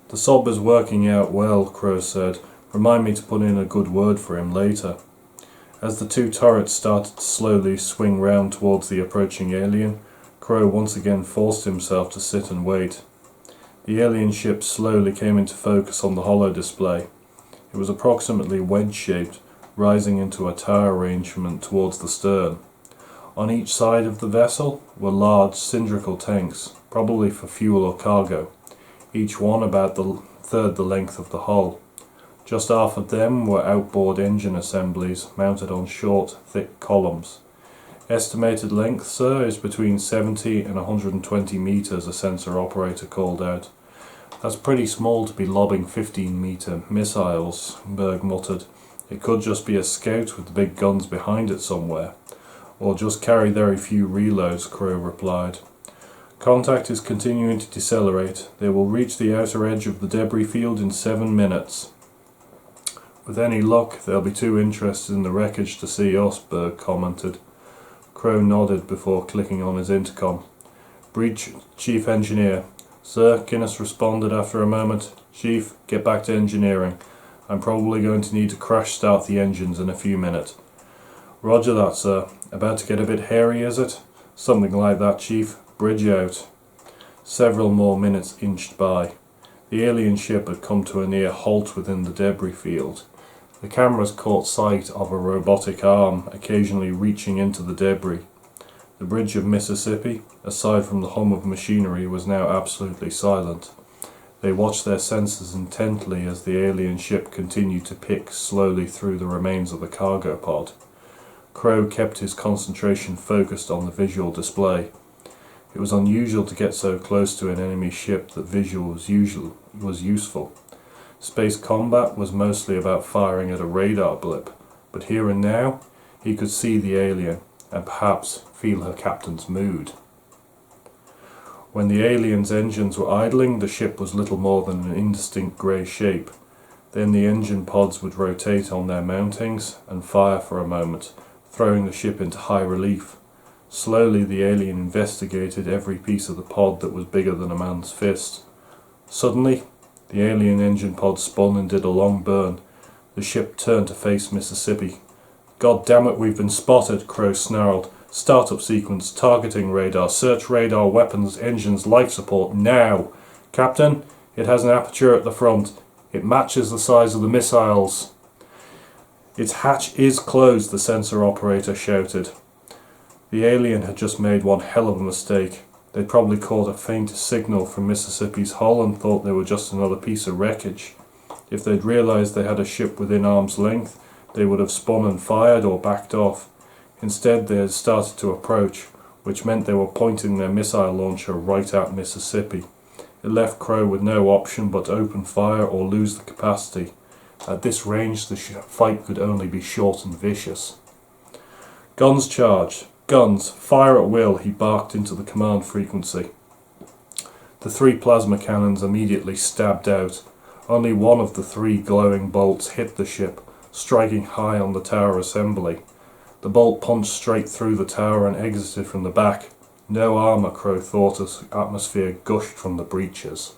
"The sob is working out well," Crow said. "Remind me to put in a good word for him later." As the two turrets started to slowly swing round towards the approaching alien, Crow once again forced himself to sit and wait. The alien ship slowly came into focus on the holo display. It was approximately wedge-shaped, rising into a tower arrangement towards the stern. On each side of the vessel were large cylindrical tanks, probably for fuel or cargo, each one about the third the length of the hull. Just aft of them were outboard engine assemblies mounted on short, thick columns. "Estimated length, sir, is between 70 and 120 metres, a sensor operator called out. "That's pretty small to be lobbing 15-metre missiles," Berg muttered. "It could just be a scout with the big guns behind it somewhere. Or just carry very few reloads," Crow replied. "Contact is continuing to decelerate. They will reach the outer edge of the debris field in 7 minutes. "With any luck, they'll be too interested in the wreckage to see us," Berg commented. Crow nodded before clicking on his intercom. "Breach Chief Engineer." "Sir," Guinness responded after a moment. "Chief, get back to engineering. I'm probably going to need to crash start the engines in a few minutes." "Roger that, sir. About to get a bit hairy, is it?" "Something like that, Chief. Bridge out." Several more minutes inched by. The alien ship had come to a near halt within the debris field. The cameras caught sight of a robotic arm occasionally reaching into the debris. The bridge of Mississippi, aside from the hum of machinery, was now absolutely silent. They watched their sensors intently as the alien ship continued to pick slowly through the remains of the cargo pod. Crow kept his concentration focused on the visual display. It was unusual to get so close to an enemy ship that visual was useful. Space combat was mostly about firing at a radar blip, but here and now he could see the alien and perhaps feel her captain's mood. When the alien's engines were idling, the ship was little more than an indistinct grey shape. Then the engine pods would rotate on their mountings and fire for a moment, throwing the ship into high relief. Slowly the alien investigated every piece of the pod that was bigger than a man's fist. Suddenly, the alien engine pod spun and did a long burn. The ship turned to face Mississippi. "God damn it, we've been spotted," Crow snarled. "Startup sequence, targeting radar, search radar, weapons, engines, life support, now! Captain, it has an aperture at the front. It matches the size of the missiles." "Its hatch is closed," the sensor operator shouted. The alien had just made one hell of a mistake. They'd probably caught a faint signal from Mississippi's hull and thought they were just another piece of wreckage. If they'd realized they had a ship within arm's length, they would have spun and fired or backed off. Instead, they had started to approach, which meant they were pointing their missile launcher right at Mississippi. It left Crow with no option but open fire or lose the capacity. At this range, the fight could only be short and vicious. "Guns charged. Guns, fire at will," he barked into the command frequency. The 3 plasma cannons immediately stabbed out. Only one of the 3 glowing bolts hit the ship, striking high on the tower assembly. The bolt punched straight through the tower and exited from the back. No armour, Crow thought as atmosphere gushed from the breaches.